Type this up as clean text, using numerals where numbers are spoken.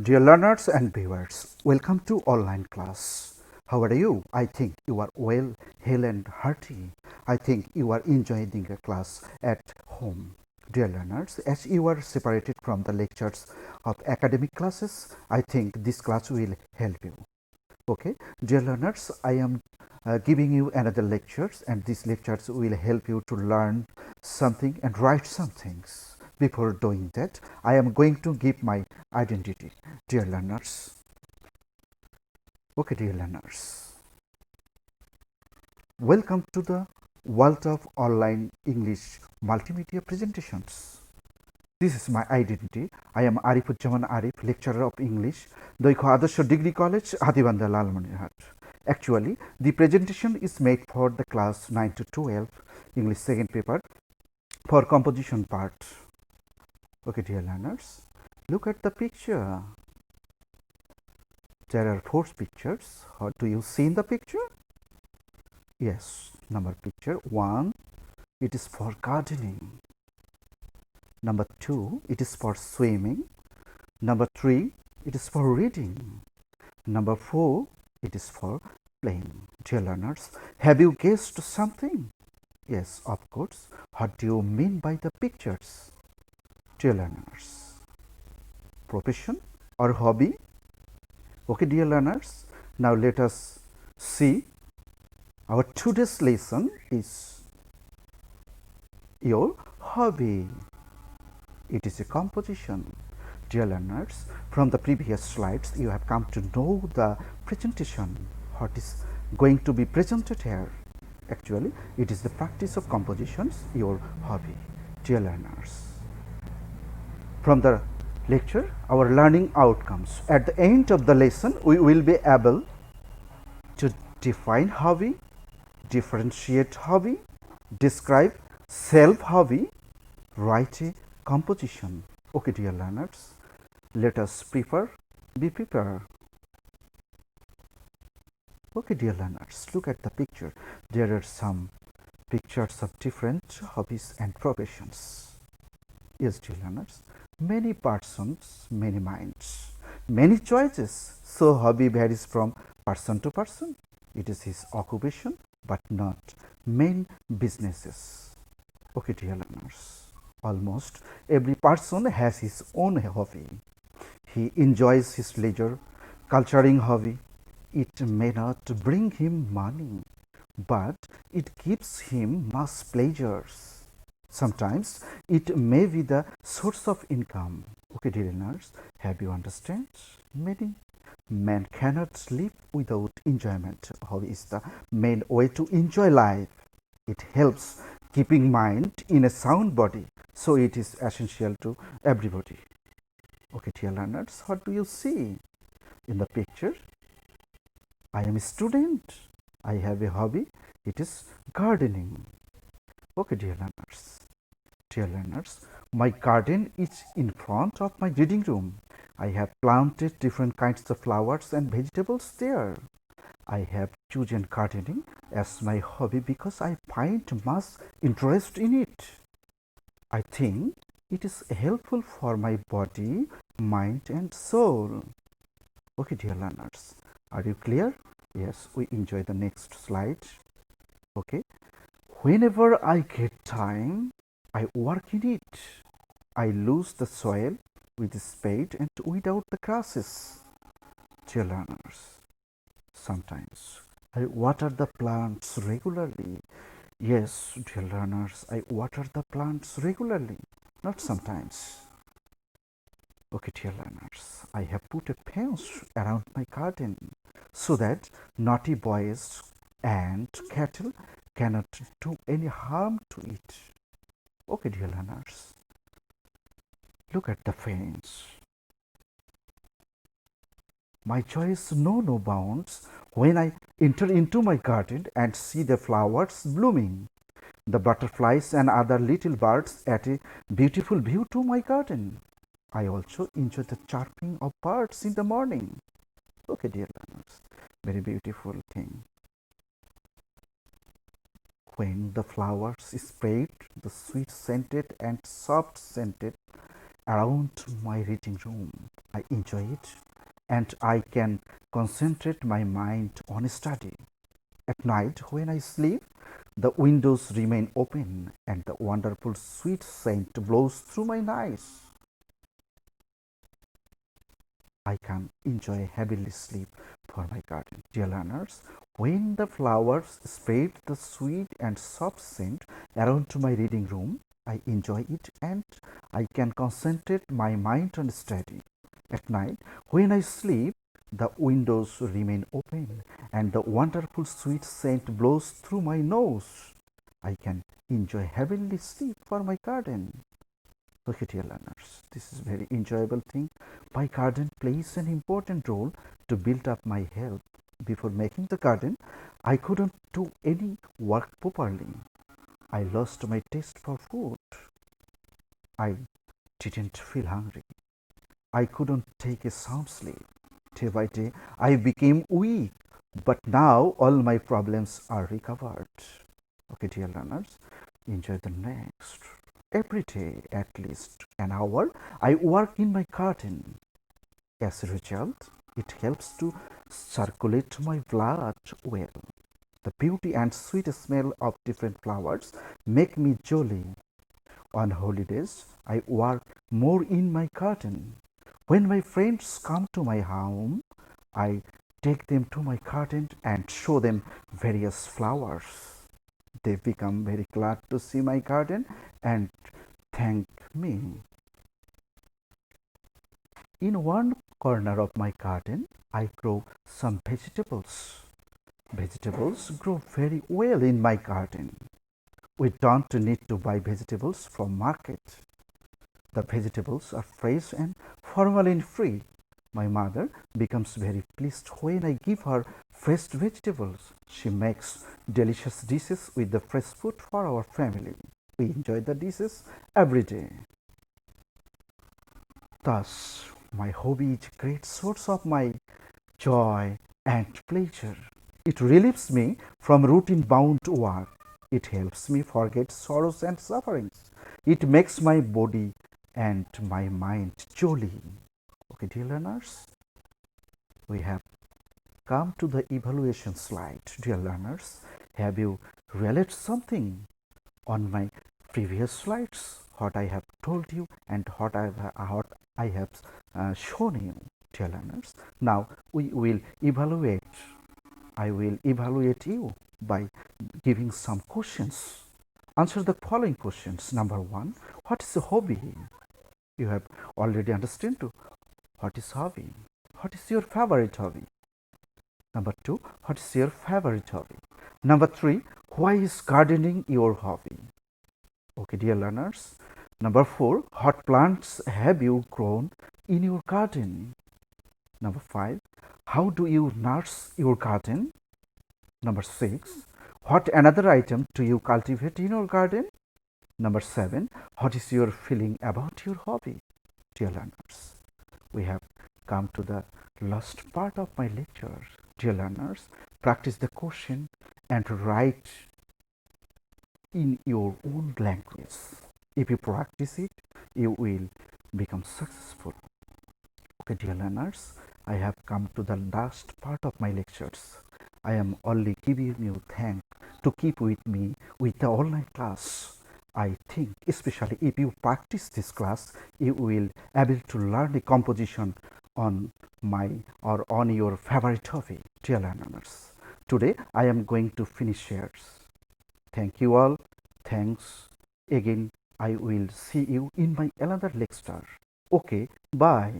Dear learners and viewers, welcome to online class. How are you? I think you are well, hale and hearty. I think you are enjoying the class at home. Dear learners, as you are separated from the lectures of academic classes, I think this class will help you. Okay, dear learners, I am giving you another lectures, and these lectures will help you to learn something and write some things. Before doing that, I am going to give my identity, dear learners. Okay, dear learners, welcome to the world of online English multimedia presentations. This is my identity. I am Arifujjaman Arif, lecturer of English, Doiko Adarsha Degree College, Hatibanda Lalmanirhat. Actually, the presentation is made for the class 9 to 12 English second paper for composition part. Okay, dear learners, look at the picture. There are four pictures. How do you see in the picture? Yes, number picture 1, it is for gardening. Number 2, it is for swimming. Number 3, it is for reading. Number 4, it is for playing. Dear learners, have you guessed something? Yes, of course. What do you mean by the pictures? Dear learners, profession or hobby? Okay, dear learners, now let us see. Our today's lesson is your hobby. It is a composition. Dear learners, from the previous slides, you have come to know the presentation, what is going to be presented here. Actually, it is the practice of compositions, your hobby. Dear learners, from the lecture, our learning outcomes. At the end of the lesson, we will be able to define hobby, differentiate hobby, describe self hobby, write a composition. Okay, dear learners, let us be prepared. Okay, dear learners, look at the picture. There are some pictures of different hobbies and professions. Yes, dear learners, many persons, many minds, many choices. So hobby varies from person to person. It is his occupation, but not main businesses. Okay, dear learners, almost every person has his own hobby. He enjoys his leisure, culturing hobby. It may not bring him money, but it gives him much pleasures. Sometimes it may be the source of income. Okay, dear learners, have you understand? Many men cannot live without enjoyment. Hobby is the main way to enjoy life. It helps keeping mind in a sound body, so it is essential to everybody. Okay, dear learners, what do you see in the picture? I am a student. I have a hobby. It is gardening. Okay, dear learners. Dear learners, my garden is in front of my reading room. I have planted different kinds of flowers and vegetables there. I have chosen gardening as my hobby because I find much interest in it. I think it is helpful for my body, mind, and soul. Okay, dear learners, are you clear? Yes, we enjoy the next slide. Okay, whenever I get time, I work in it. I lose the soil with the spade and weed out the grasses. Dear learners, sometimes I water the plants regularly. Yes, dear learners, I water the plants regularly, not sometimes. Okay, dear learners, I have put a fence around my garden so that naughty boys and cattle cannot do any harm to it. Okay, dear learners, look at the fence. My joy is no bounds when I enter into my garden and see the flowers blooming, the butterflies and other little birds add a beautiful view to my garden. I also enjoy the chirping of birds in the morning. Okay, dear learners, very beautiful thing. When the flowers spread, the sweet scented and soft scented around my reading room. I enjoy it and I can concentrate my mind on study. At night, when I sleep, the windows remain open and the wonderful sweet scent blows through my eyes. I can enjoy heavily sleep for my garden. Dear learners, when the flowers spread the sweet and soft scent around my reading room, I enjoy it and I can concentrate my mind on study. At night, when I sleep, the windows remain open and the wonderful sweet scent blows through my nose. I can enjoy heavenly sleep for my garden. Okay, dear learners, this is very enjoyable thing. My garden plays an important role to build up my health. Before making the garden, I couldn't do any work properly. I lost my taste for food. I didn't feel hungry. I couldn't take a sound sleep. Day by day, I became weak. But now all my problems are recovered. Okay, dear learners, enjoy the next. Every day, at least an hour, I work in my garden. As a result, it helps to circulate my blood well. The beauty and sweet smell of different flowers make me jolly. On holidays, I work more in my garden. When my friends come to my home, I take them to my garden and show them various flowers. They become very glad to see my garden and thank me. In one corner of my garden, I grow some vegetables. Vegetables grow very well in my garden. We don't need to buy vegetables from market. The vegetables are fresh and formalin free. My mother becomes very pleased when I give her fresh vegetables. She makes delicious dishes with the fresh food for our family. We enjoy the dishes every day. Thus, my hobby is a great source of my joy and pleasure. It relieves me from routine bound work. It helps me forget sorrows and sufferings. It makes my body and my mind jolly. Okay, dear learners, we have come to the evaluation slide. Dear learners, have you realized something on my previous slides? What I have told you and what I have shown you, dear learners. Now we will evaluate. I will evaluate you by giving some questions. Answer the following questions. Number one, what is a hobby? You have already understood what is hobby. What is your favorite hobby? Number two, what is your favorite hobby? Number three, why is gardening your hobby? Okay, dear learners. Number four, what plants have you grown in your garden? Number five, how do you nurse your garden? Number six, what another item do you cultivate in your garden? Number seven, what is your feeling about your hobby? Dear learners, we have come to the last part of my lecture. Dear learners, practice the question and write in your own language. If you practice it, you will become successful. Okay, dear learners, I have come to the last part of my lectures. I am only giving you thanks to keep with me with the online class. I think, especially if you practice this class, you will able to learn the composition on my or on your favorite hobby, dear learners. Today, I am going to finish here. Thank you all. Thanks again. I will see you in my another lecture. Okay, bye.